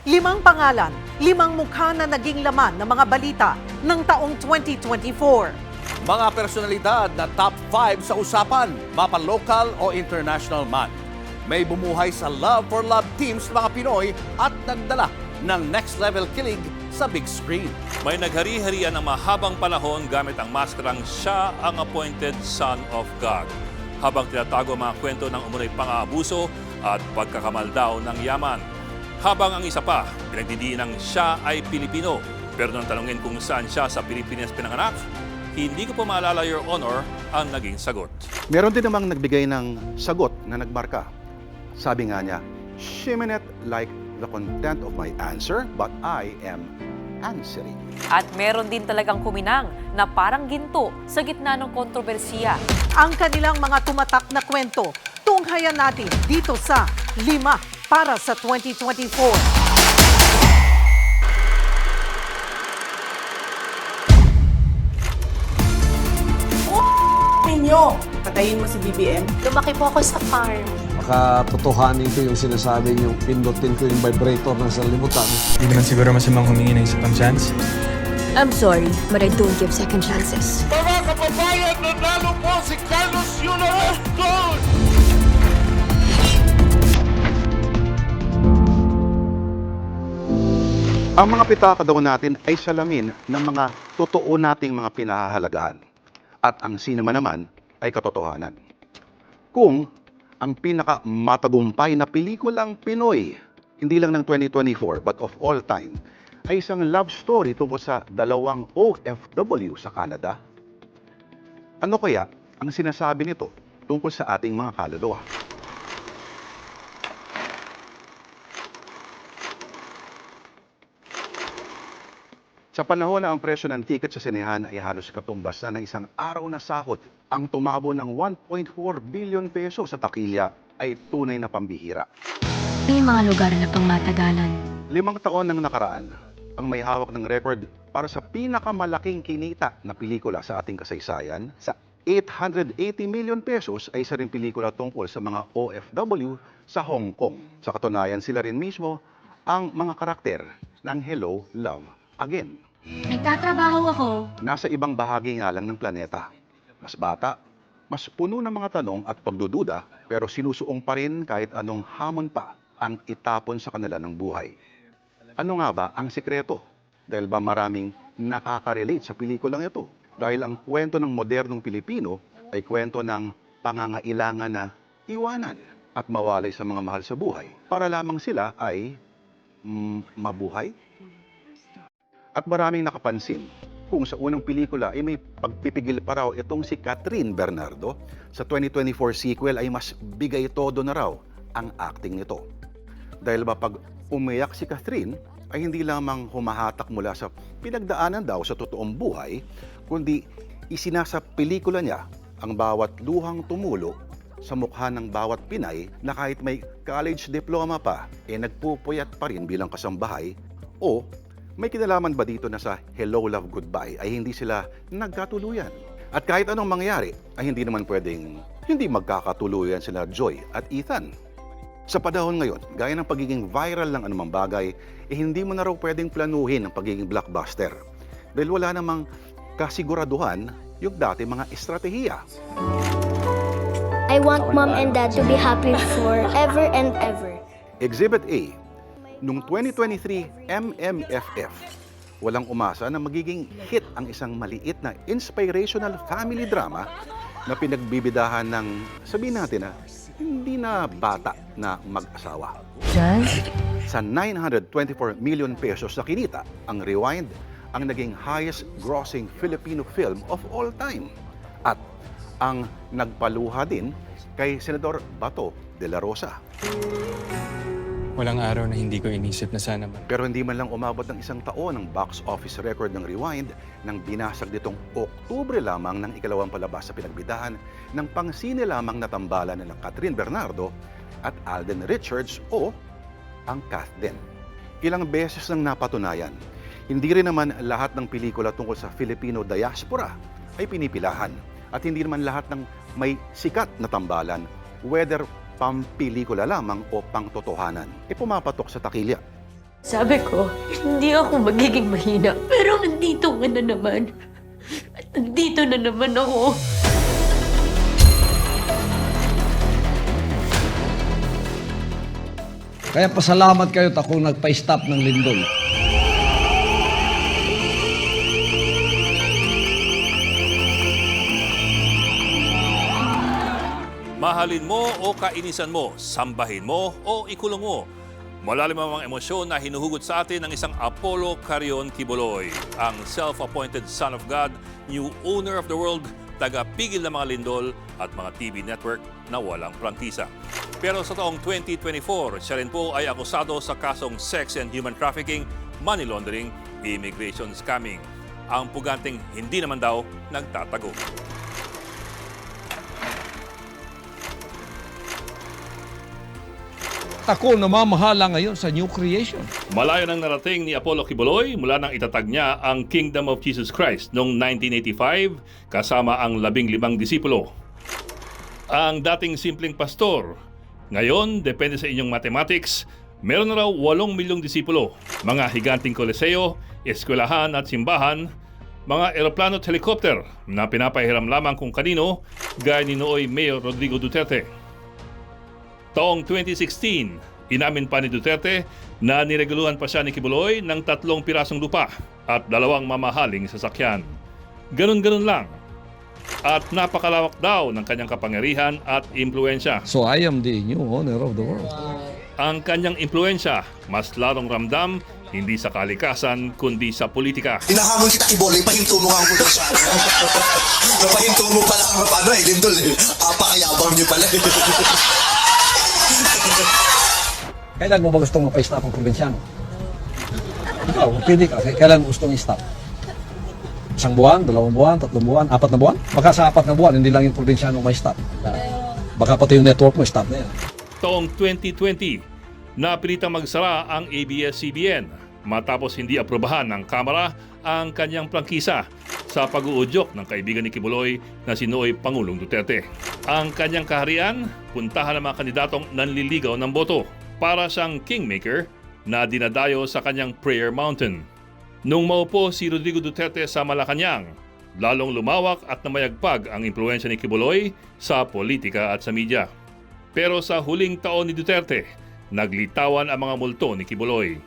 5 pangalan, 5 mukha na naging laman ng mga balita ng taong 2024. Mga personalidad na top 5 sa usapan, mapa-local o international man. May bumuhay sa love for love teams ng mga Pinoy at nagdala ng next level kilig sa big screen. May naghari-harian ng mahabang panahon gamit ang maskarang siya ang appointed son of God. Habang tinatago ang mga kwento ng umunoy pang-aabuso at pagkakamaldaw ng yaman. Habang ang isa pa, pinagdidiin ng siya ay Pilipino. Pero nung tanungin kung saan siya sa Pilipinas pinanganak, hindi ko pa maalala, Your Honor, ang naging sagot. Meron din namang nagbigay ng sagot na nagmarka. Sabi nga niya, "She may not like the content of my answer, but I am answering." At meron din talagang kuminang na parang ginto sa gitna ng kontrobersiya. Ang kanilang mga tumatak na kwento, tunghayan natin dito sa 5 para sa 2024. Ninyo, patayin mo si BBM. Lumaki po ako sa farm. Baka totohanin ko yung sinasabi niyong pindutin ko yung vibrator ng sanlibutan. Hindi naman siguro masamang humingi ng isa pang chance. I'm sorry, but I don't give second chances. Mga kababayan, nanalo po si Carlos Yunus Gold! Ang mga pitaka daw natin ay salamin ng mga totoo nating mga pinahahalagahan. At ang sinema naman ay katotohanan. Kung ang pinakamatagumpay na pelikulang Pinoy, hindi lang ng 2024 but of all time, ay isang love story tungkol sa 2 OFW sa Canada, ano kaya ang sinasabi nito tungkol sa ating mga kaluluwa? Sa panahon na ang presyo ng ticket sa sinehan ay halos katumbas na ng isang araw na sahod, ang tumabo ng 1.4 billion peso sa takilya ay tunay na pambihira. May mga lugar na pangmatagalan. 5 taon nang nakaraan, ang may hawak ng record para sa pinakamalaking kinita na pelikula sa ating kasaysayan, sa 880 million pesos ay isa ring pelikula tungkol sa mga OFW sa Hong Kong. Sa katunayan, sila rin mismo ang mga karakter ng Hello, Love Again. Nagtatrabaho ako. Nasa ibang bahagi nga lang ng planeta. Mas bata, mas puno ng mga tanong at pagdududa, pero sinusuong pa rin kahit anong hamon pa ang itapon sa kanila ng buhay. Ano nga ba ang sikreto? Dahil ba maraming nakaka-relate sa pelikulang ito? Dahil ang kwento ng modernong Pilipino ay kwento ng pangangailangan na iwanan at mawalay sa mga mahal sa buhay para lamang sila ay mabuhay. At maraming nakapansin kung sa unang pelikula ay may pagpipigil pa raw itong si Catherine Bernardo, sa 2024 sequel ay mas bigay todo na raw ang acting nito. Dahil ba pag umiyak si Catherine ay hindi lamang humahatak mula sa pinagdaanan daw sa totoong buhay, kundi isinasa pelikula niya ang bawat luhang tumulo sa mukha ng bawat Pinay na kahit may college diploma pa, nagpupuyat pa rin bilang kasambahay. O may kinalaman ba dito na sa Hello, Love, Goodbye ay hindi sila nagkatuluyan? At kahit anong mangyari ay hindi naman pwedeng hindi magkakatuluyan sila Joy at Ethan. Sa panahon ngayon, gaya ng pagiging viral ng anumang bagay, hindi mo na raw pwedeng planuhin ang pagiging blockbuster. Dahil wala namang kasiguraduhan yung dati mga estratehiya. I want mom and dad to be happy forever and ever. Exhibit A. Noong 2023 MMFF, walang umasa na magiging hit ang isang maliit na inspirational family drama na pinagbibidahan ng, sabihin natin na, hindi na bata na mag-asawa. Sa 924 million pesos na kinita, ang Rewind ang naging highest grossing Filipino film of all time. At ang nagpaluha din kay Senador Bato de la Rosa. Walang araw na hindi ko inisip na sana man. Pero hindi man lang umabot ng 1 taon ang box office record ng Rewind nang binasag nitong Oktubre lamang ng ikalawang palabas sa pinagbidahan ng pangsine lamang na tambalan ng Catherine Bernardo at Alden Richards o ang Kath Den. Ilang beses nang napatunayan, hindi rin naman lahat ng pelikula tungkol sa Filipino diaspora ay pinipilahan at hindi naman lahat ng may sikat na tambalan, whether pampelikula lamang o pangtotohanan, pumapatok sa takilya. Sabi ko, hindi ako magiging mahina. Pero nandito ka na naman. At nandito na naman ako. Kaya pasalamat kayo at ako nagpa-stop ng lindol. Mahalin mo o kainisan mo, sambahin mo o ikulong mo. Malalim ang mga emosyon na hinuhugot sa atin ng isang Apollo Carion Quiboloy, ang self-appointed son of God, new owner of the world, tagapigil ng mga lindol at mga TV network na walang prangkisa. Pero sa taong 2024, siya rin po ay akusado sa kasong sex and human trafficking, money laundering, immigration scamming. Ang puganteng hindi naman daw nagtatago. Ako namamahala ngayon sa new creation. Malayo nang narating ni Apollo Quiboloy mula nang itatag niya ang Kingdom of Jesus Christ noong 1985 kasama ang 15 disipulo. Ang dating simpleng pastor, ngayon, depende sa inyong mathematics, meron na raw 8 milyong disipulo, mga higanting koliseo, eskwelahan at simbahan, mga eroplano at helicopter na pinapahiram lamang kung kanino, gaya ni nooy Mayor Rodrigo Duterte. Taong 2016, inamin pa ni Duterte na nireguluhan pa siya ni Quiboloy ng 3 pirasong lupa at 2 mamahaling sasakyan. Ganun-ganun lang. At napakalawak daw ng kanyang kapangyarihan at impluensya. So I am the new owner of the world. Ang kanyang impluensya, mas lalong ramdam, hindi sa kalikasan, kundi sa politika. Hinahamon kita Quiboloy, pahinto mo nga ako daw siya. Napahinto mo pala ang paano eh, lindol eh. Apakayabang niyo pala eh. Kailan mo ba gustong mapa-stop ang probinsyano? Ikaw, pwede ka. Kailan mo gustong i-stop? 1 buwan, 2 buwan, 3 buwan, 4 na buwan? Baka sa 4 na buwan, hindi lang yung probinsyano may stop. Baka pati yung network mo, stop na yan. Taong 2020, napilitang magsara ang ABS-CBN matapos hindi aprobahan ng Kamara ang kanyang prangkisa sa pag-uudyok ng kaibigan ni Quiboloy na si Noy Pangulong Duterte. Ang kanyang kaharian, puntahan ng mga kandidatong nanliligaw ng boto para siyang kingmaker na dinadayo sa kanyang prayer mountain. Nung maupo si Rodrigo Duterte sa Malacanang, lalong lumawak at namayagpag ang impluensya ni Quiboloy sa politika at sa media. Pero sa huling taon ni Duterte, naglitawan ang mga multo ni Quiboloy.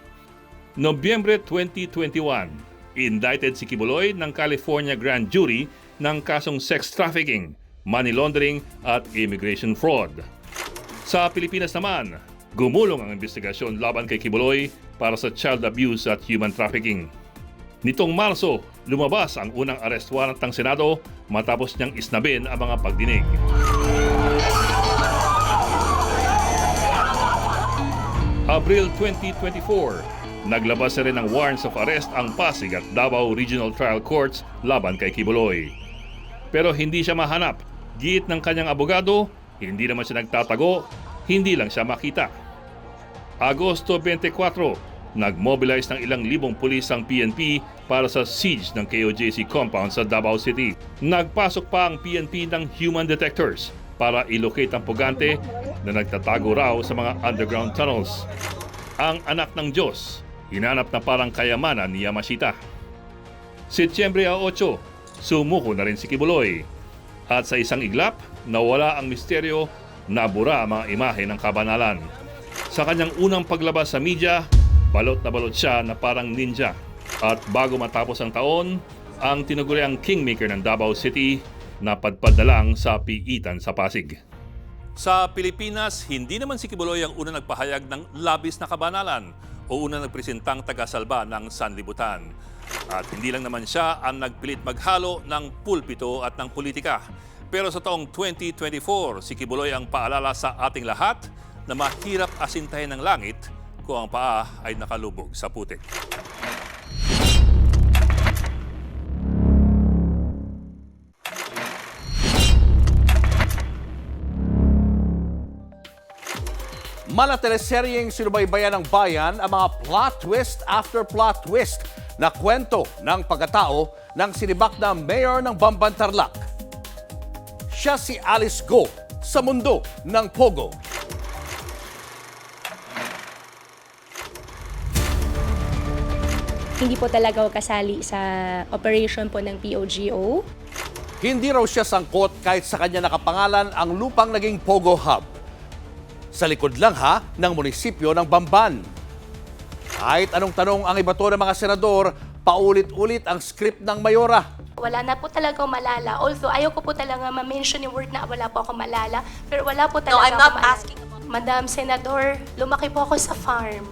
Nobyembre 2021, indicted si Quiboloy ng California Grand Jury ng kasong sex trafficking, money laundering at immigration fraud. Sa Pilipinas naman, gumulong ang investigasyon laban kay Quiboloy para sa child abuse at human trafficking. Nitong Marso, lumabas ang unang arrest warrant ng Senado matapos niyang isnabin ang mga pagdinig. Abril 2024, naglabas na rin ng warrants of arrest ang Pasig at Davao Regional Trial Courts laban kay Quiboloy. Pero hindi siya mahanap. Giit ng kanyang abogado, hindi naman siya nagtatago, hindi lang siya makita. Agosto 24, nag-mobilize ng ilang libong pulis ang PNP para sa siege ng KOJC compound sa Davao City. Nagpasok pa ang PNP ng human detectors para ilocate ang pugante na nagtatago raw sa mga underground tunnels. Ang anak ng Diyos, hinanap na parang kayamanan ni Yamashita. Setyembre 8, sumuko na rin si Quiboloy. At sa isang iglap, nawala ang misteryo, nabura ang mga imahe ng kabanalan. Sa kanyang unang paglabas sa media, balot na balot siya na parang ninja. At bago matapos ang taon, ang tinaguriang kingmaker ng Davao City napadpad na lang sa piitan sa Pasig. Sa Pilipinas, hindi naman si Quiboloy ang unang nagpahayag ng labis na kabanalan o unang nagpresentang tagasalba ng sanlibutan. At hindi lang naman siya ang nagpilit maghalo ng pulpito at ng politika. Pero sa taong 2024, si Quiboloy ang paalala sa ating lahat na mahirap asintahin ng langit kung ang paa ay nakalubog sa putik. Manateleseryeng sinubaybayan ng bayan ang mga plot twist after plot twist na kwento ng pagkatao ng sinibak na mayor ng Bamban-Tarlac. Siya si Alice Go sa mundo ng Pogo. hindi po talaga ako kasali sa operation po ng POGO. Hindi raw siya sangkot kahit sa kanya nakapangalan ang lupang naging Pogo Hub. Sa likod lang ng munisipyo ng Bamban. Kahit anong tanong ang ibato ng mga senador, paulit-ulit ang script ng mayora. Wala na po talaga ako malala. Although ayaw ko po talaga ma-mention yung word na wala po ako malala. Pero wala po talaga I'm ako not malala. asking Madam Senador, lumaki po ako sa farm.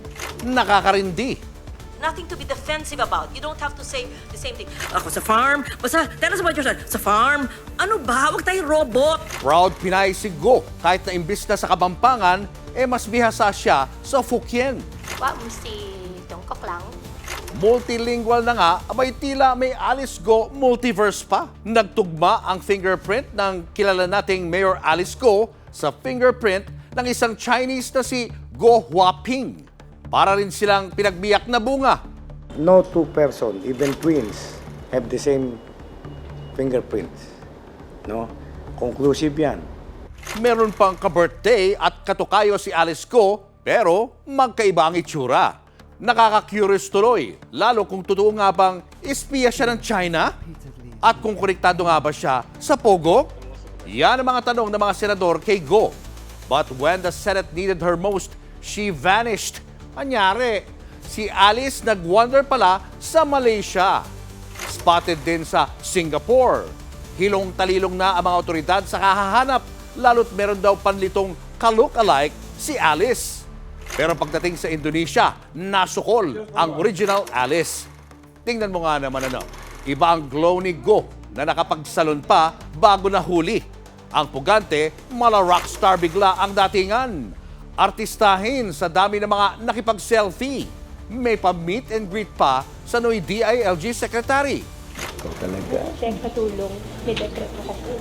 Nakakarindi. nothing to be defensive about. You don't have to say the same thing. Ako sa farm. Basta, tell us about yourself. Sa farm. Ano ba? Huwag tayong robot. Proud Pinay si Go. Kahit na imbis na sa Kabampangan, mas bihasa siya sa Fukien. Wa mo si Tongkok lang. Multilingual na nga, abay tila may Alice Go multiverse pa. Nagtugma ang fingerprint ng kilala nating Mayor Alice Go sa fingerprint ng isang Chinese na si Go Huaping. Para rin silang pinagbiyak na bunga. No two person, even twins, have the same fingerprints. No? Conclusive yan. Meron pang ka-birthday at katukayo si Alice Go, pero magkaiba ang itsura. Nakaka-curious tuloy, lalo kung totoo nga bang espiya siya ng China? At kung konektado nga ba siya sa Pogo? Yan ang mga tanong ng mga senador kay Go. But when the Senate needed her most, she vanished. Anyari, si Alice nag-wonder pala sa Malaysia. Spotted din sa Singapore. Hilong-talilong na ang mga otoridad sa kahahanap, lalo't meron daw panlitong ka-look-alike si Alice. Pero pagdating sa Indonesia, nasukol ang original Alice. Tingnan mo nga naman iba ang glow ni Go na nakapagsalon pa bago nahuli. Ang pugante, mala rockstar bigla ang datingan. Artistahin sa dami ng mga nakipag-selfie. May pa-meet and greet pa sa Noy DILG Secretary. Ikaw talaga. Check katulong. May dekreto ko po.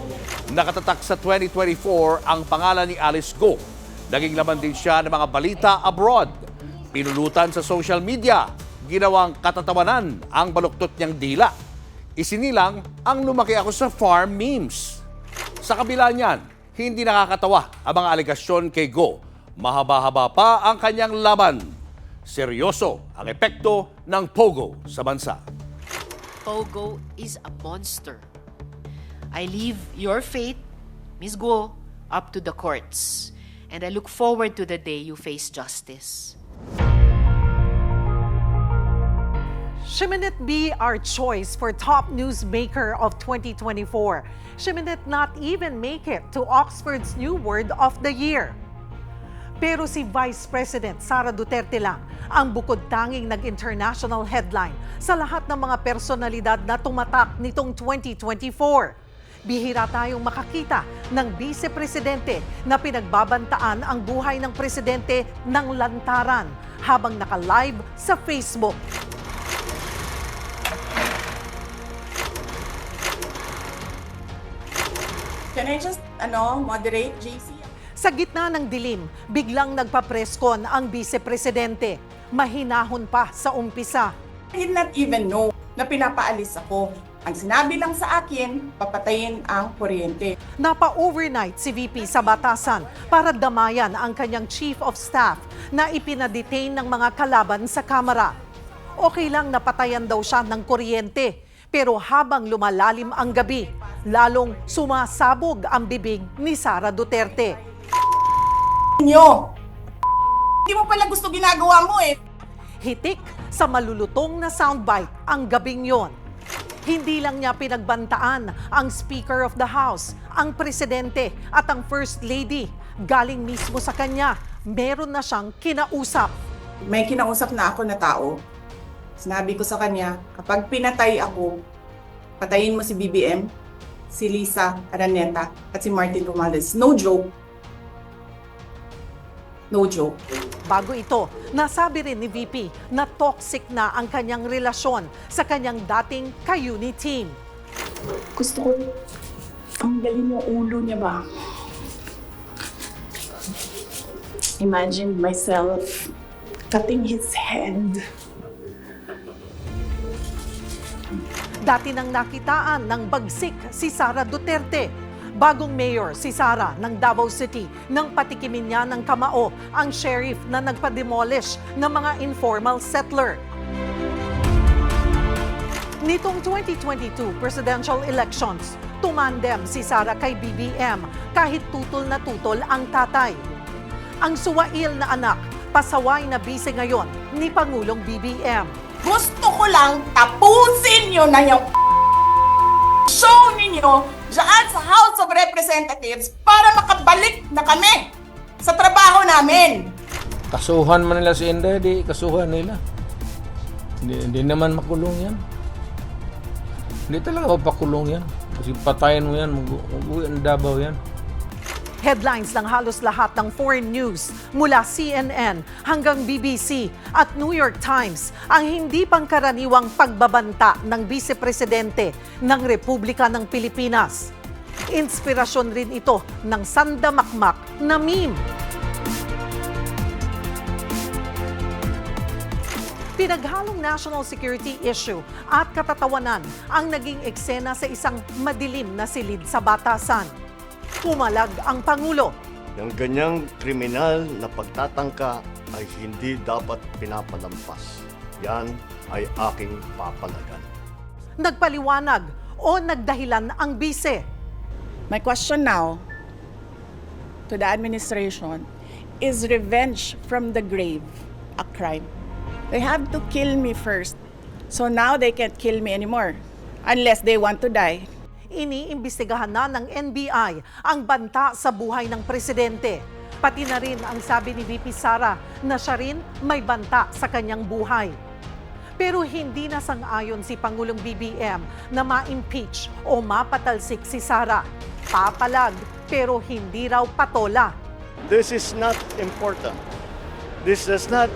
Nakatatak sa 2024 ang pangalan ni Alice Go. Naging laman din siya ng mga balita abroad. Pinulutan sa social media. Ginawang katatawanan ang baluktot niyang dila. Isinilang ang lumaki ako sa farm memes. Sa kabila niyan, hindi nakakatawa ang mga alegasyon kay Go. Mahaba-haba pa ang kanyang laban. Seryoso ang epekto ng Pogo sa bansa. Pogo is a monster. I leave your fate, Ms. Go, up to the courts. And I look forward to the day you face justice. She may not be our choice for top newsmaker of 2024. She may not even make it to Oxford's New Word of the Year. Pero si Vice President Sara Duterte lang ang bukod-tanging nag-international headline sa lahat ng mga personalidad na tumatak nitong 2024. Bihira tayong makakita ng Vice-Presidente na pinagbabantaan ang buhay ng Presidente ng lantaran habang naka-live sa Facebook. Can I just, moderate, JC? Sa gitna ng dilim, biglang nagpa-preskon ang Vice-Presidente. Mahinahon pa sa umpisa. I did not even know na pinapaalis ako. Ang sinabi lang sa akin, papatayin ang kuryente. Napa-overnight si VP sa batasan para damayan ang kanyang Chief of Staff na ipinadetain ng mga kalaban sa Kamara. Okay lang napatayan daw siya ng kuryente, pero habang lumalalim ang gabi, lalong sumasabog ang bibig ni Sara Duterte. Hindi mo pala gusto ginagawa mo eh. Hitik sa malulutong na soundbite ang gabing yon. Hindi lang niya pinagbantaan ang Speaker of the House, ang Presidente at ang First Lady. Galing mismo sa kanya, meron na siyang kinausap. May kinausap na ako na tao. Sinabi ko sa kanya, kapag pinatay ako, patayin mo si BBM, si Lisa Araneta at si Martin Romales. No joke. No joke. Bago ito, nasabi rin ni VP na toxic na ang kanyang relasyon sa kanyang dating ka-uni team. Gusto ko tanggalin yung ulo niya ba? Imagine myself cutting his head. Dati nang nakitaan ng bagsik si Sara Duterte. Bagong mayor si Sara ng Davao City nang patikimin niya ng kamao ang sheriff na nagpa-demolish ng mga informal settler. Nitong 2022 presidential elections, tumandem si Sara kay BBM kahit tutol na tutol ang tatay. Ang suwail na anak, pasaway na bise ngayon ni Pangulong BBM. Gusto ko lang tapusin nyo na yung show ninyo dyan sa House of Representatives para makabalik na kami sa trabaho namin. Kasuhan man nila si Inday, di kasuhan nila. Hindi naman makulong yan. Hindi talaga papakulong yan. Kasi patayin mo yan, mag-uwi ang Davao yan. Headlines ng halos lahat ng foreign news mula CNN hanggang BBC at New York Times ang hindi pangkaraniwang pagbabanta ng Vice Presidente ng Republika ng Pilipinas. Inspirasyon rin ito ng sandamakmak na meme. Pinaghalong national security issue at katatawanan ang naging eksena sa isang madilim na silid sa batasan. Pumalag ang Pangulo. Ang ganyang kriminal na pagtatangka ay hindi dapat pinapalampas. Yan ay aking papalagan. Nagpaliwanag o nagdahilan ang bise. My question now to the administration, is revenge from the grave a crime? They have to kill me first. So now they can't kill me anymore unless they want to die. Iniimbestigahan na ng NBI ang banta sa buhay ng presidente. Pati na rin ang sabi ni VP Sara na siya rin may banta sa kanyang buhay. Pero hindi na sang-ayon si Pangulong BBM na ma-impeach o mapatalsik si Sara. Papalag pero hindi raw patola. This is not important. This does not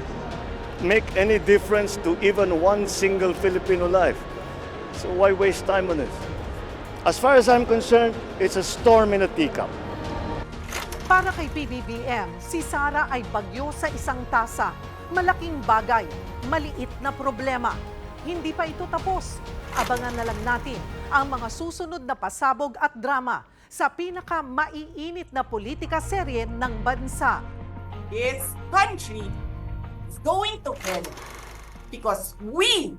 make any difference to even one single Filipino life. So why waste time on it? As far as I'm concerned, it's a storm in a teacup. Para kay PBBM, si Sara ay bagyo sa isang tasa. Malaking bagay, maliit na problema. Hindi pa ito tapos. Abangan na lang natin ang mga susunod na pasabog at drama sa pinaka-maiinit na politika serye ng bansa. This country is going to hell because we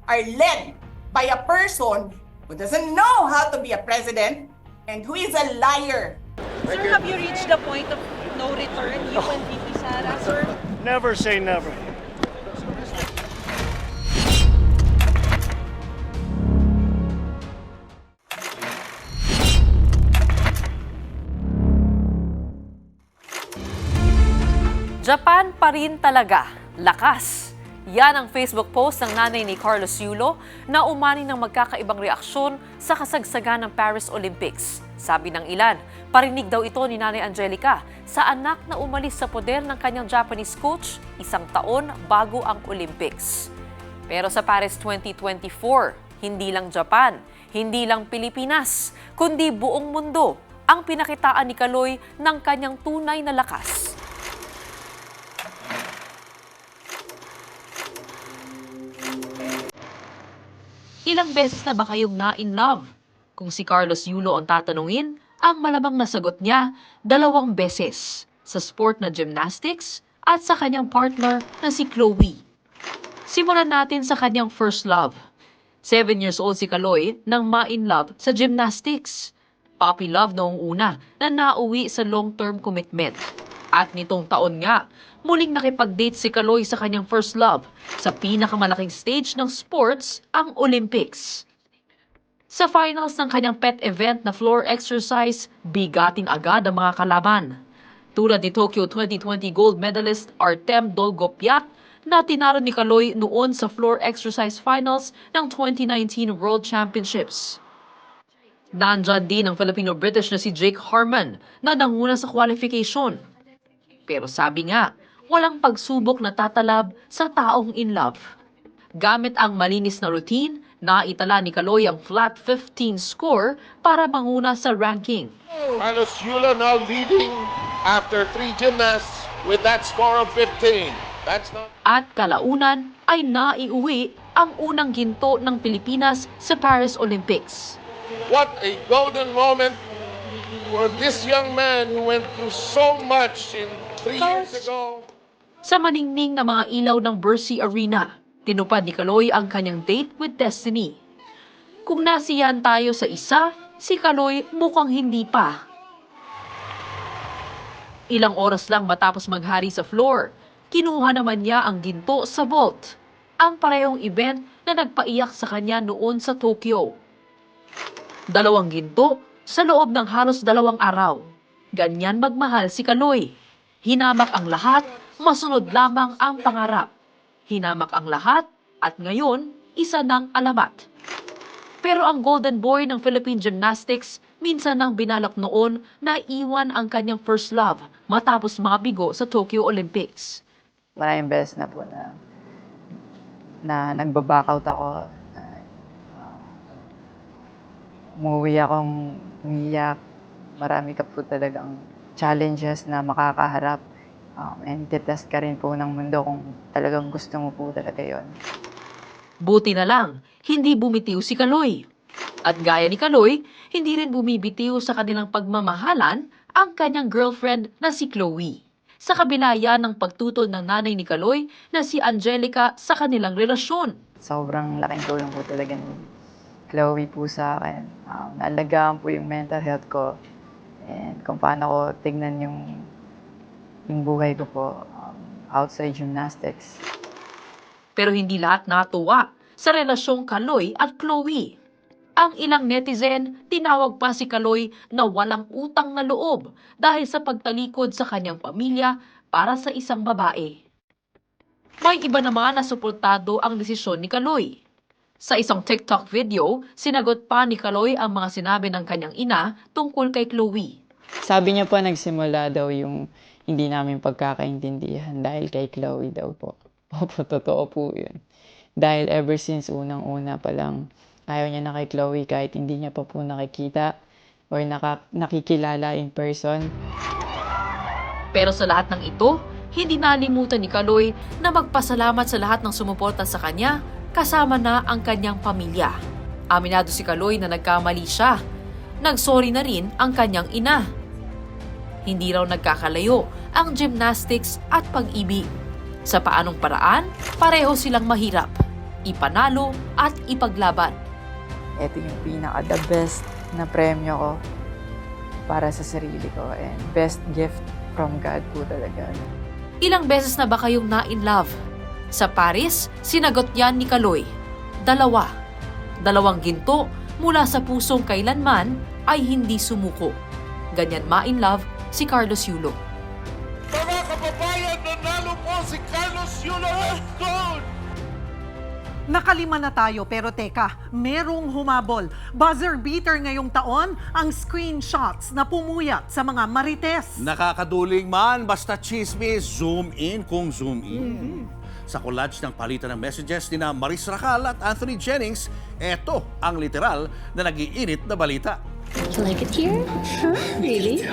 are led by a person who doesn't know how to be a president and who is a liar. Sir, have you reached the point of no return, you and VP Sara, sir? Never say never. Japan pa rin talaga. Lakas. Yan ang Facebook post ng nanay ni Carlos Yulo na umani ng magkakaibang reaksyon sa kasagsagan ng Paris Olympics. Sabi ng ilan, parinig daw ito ni Nanay Angelica sa anak na umalis sa poder ng kanyang Japanese coach 1 taon bago ang Olympics. Pero sa Paris 2024, hindi lang Japan, hindi lang Pilipinas, kundi buong mundo ang pinakitaan ni Kaloy ng kanyang tunay na lakas. Ilang beses na ba kayong na-in love? Kung si Carlos Yulo ang tatanungin, ang malamang nasagot niya 2 beses, sa sport na gymnastics at sa kanyang partner na si Chloe. Simulan natin sa kanyang first love. 7 years old si Kaloy nang ma-in love sa gymnastics. Puppy love noong una na nauwi sa long-term commitment. At nitong taon nga, muling nakipag-date si Kaloy sa kanyang first love sa pinakamalaking stage ng sports, ang Olympics. Sa finals ng kanyang pet event na floor exercise, bigating agad ang mga kalaban. Tulad ni Tokyo 2020 gold medalist Artem Dolgopyat na tinalo ni Kaloy noon sa floor exercise finals ng 2019 World Championships. Nandyan din ang Filipino-British na si Jake Harmon na nanguna sa qualification. Pero sabi nga, walang pagsubok na tatalab sa taong in love. Gamit ang malinis na routine, naitala ni Kaloy ang flat 15 score para manguna sa ranking. Carlos Yulo now leading after 3 gymnasts with that score of 15. At kalaunan ay naiuwi ang unang ginto ng Pilipinas sa Paris Olympics. What a golden moment for this young man who went through so much in 3 years ago. Sa maningning na mga ilaw ng Bercy Arena, tinupad ni Kaloy ang kanyang date with Destiny. Kung nasiyahan tayo sa isa, si Kaloy mukhang hindi pa. Ilang oras lang matapos maghari sa floor, kinuha naman niya ang ginto sa vault, ang parehong event na nagpaiyak sa kanya noon sa Tokyo. 2 ginto sa loob ng halos 2 araw. Ganyan magmahal si Kaloy. Hinamak ang lahat, masunod lamang ang pangarap. Hinamak ang lahat at ngayon, isa ng alamat. Pero ang golden boy ng Philippine Gymnastics minsan nang binalak noon na iwan ang kanyang first love matapos mabigo sa Tokyo Olympics. Maraming beses na po na nagba-backout ako. Umuwi akong umiyak. Marami ka po talagang challenges na makakaharap. And titest ka rin po ng mundo kung talagang gusto mo po talaga yon. Buti na lang, hindi bumitiw si Kaloy. At gaya ni Kaloy, hindi rin bumibitiw sa kanilang pagmamahalan ang kanyang girlfriend na si Chloe. Sa kabila yan ng pagtutol ng nanay ni Kaloy na si Angelica sa kanilang relasyon. Sobrang laking tulong po talaga ni Chloe po sa akin. Naalagaan po yung mental health ko and kung paano ko tignan yung buhay ko po outside gymnastics. Pero hindi lahat natuwa sa relasyong Kaloy at Chloe. Ang ilang netizen, tinawag pa si Kaloy na walang utang na loob dahil sa pagtalikod sa kanyang pamilya para sa isang babae. May iba naman na suportado ang desisyon ni Kaloy. Sa isang TikTok video, sinagot pa ni Kaloy ang mga sinabi ng kanyang ina tungkol kay Chloe. Sabi niya po nagsimula daw yung hindi namin pagkakaintindihan dahil kay Chloe daw po. Opo, totoo po yun. Dahil ever since unang-una pa lang, ayaw niya na kay Chloe kahit hindi niya pa po nakikita or nakikilala in person. Pero sa lahat ng ito, hindi nalimutan ni Kaloy na magpasalamat sa lahat ng sumuporta sa kanya, kasama na ang kanyang pamilya. Aminado si Kaloy na nagkamali siya. Nagsorry na rin ang kanyang ina. Hindi raw nagkakalayo ang gymnastics at pag-ibig. Sa paanong paraan, pareho silang mahirap, ipanalo at ipaglaban. Ito yung pinaka-the best na premyo ko para sa sarili ko and best gift from God po talaga. Ilang beses na ba kayong na-in-love? Sa Paris, sinagot yan ni Kaloy. 2. 2 ginto mula sa pusong kailanman ay hindi sumuko. Ganyan ma-in-love si Carlos Yulo. Mga kababayan, nanalo po si Carlos Yulo with gold! Nakalima na tayo pero teka, merong humabol. Buzzer beater ngayong taon ang screenshots na pumuyat sa mga marites. Nakakaduling man, basta chismis, zoom in kung zoom in. Sa collage ng palitan ng messages ni na Maris Racal at Anthony Jennings, eto ang literal na nag-iinit na balita. You like it here? Huh? Really?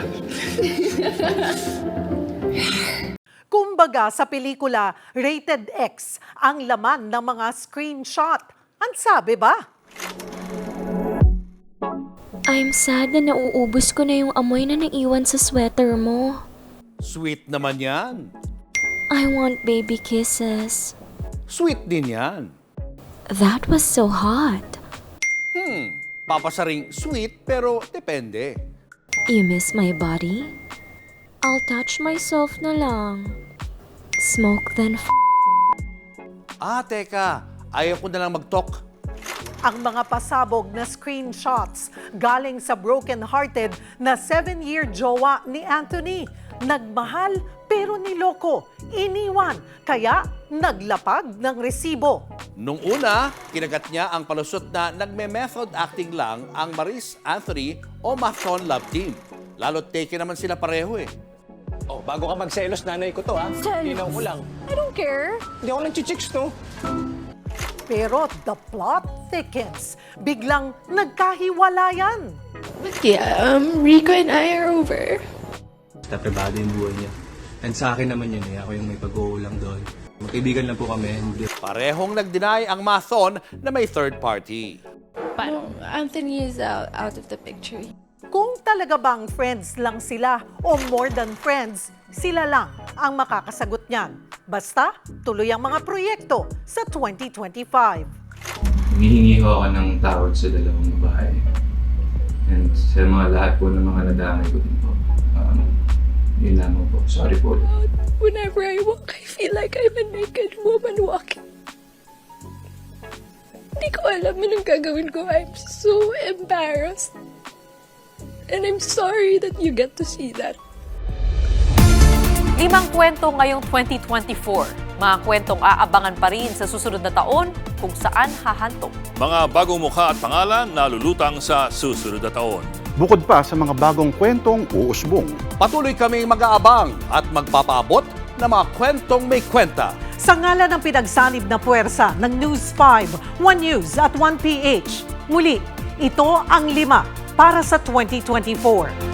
Kumbaga sa pelikula Rated X ang laman ng mga screenshot. Ang sabi ba? I'm sad na nauubos ko na yung amoy na naiwan sa sweater mo. Sweet naman yan. I want baby kisses. Sweet din yan. That was so hot. Papasaring sweet pero depende. You miss my body? I'll touch myself na lang. Smoke then Teka, ayaw ko na lang mag-talk. Ang mga pasabog na screenshots galing sa broken-hearted na 7-year jowa ni Anthony. Nagmahal pero niloko, iniwan, kaya naglapag ng resibo. Nung una, kinagat niya ang palusot na nagme-method acting lang ang Maris, Anthony o Mafron Love Team. Lalo't take naman sila pareho eh. Oh, bago ka magselos, nanay ko to ha. Linaw ko lang. I don't care. Hindi ako nag-chicks to. Pero the plot thickens. Biglang nagkahiwalayan. But yeah, Rico and I are over. Basta privado yung buhay niya. And sa akin naman yun eh, ako yung may pag-uulang doon. Magkaibigan lang po kami. Parehong nag-deny ang Mathon na may third party. Parang Anthony is out of the picture. Kung talaga bang friends lang sila o more than friends, sila lang ang makakasagot niyan. Basta tuloy ang mga proyekto sa 2025. Humihingi ho ako ng tawad sa dalawang babae. And sa mga lahat po ng mga nadamay ko din po. Yun lamang po. Sorry po. Whenever I walk, I feel like I'm a naked woman walking. Hindi ko alam anong gagawin ko. I'm so embarrassed. And I'm sorry that you get to see that. 5 kwento ngayong 2024. Mga kwentong aabangan pa rin sa susunod na taon kung saan hahantok. Mga bagong mukha at pangalan na lulutang sa susunod na taon. Bukod pa sa mga bagong kwentong uusbong. Patuloy kaming mag-aabang at magpapaabot ng mga kwentong may kwenta. Sa ngalan ng pinagsanib na puwersa ng News 5, One News at 1PH. Muli, ito ang 5 para sa 2024.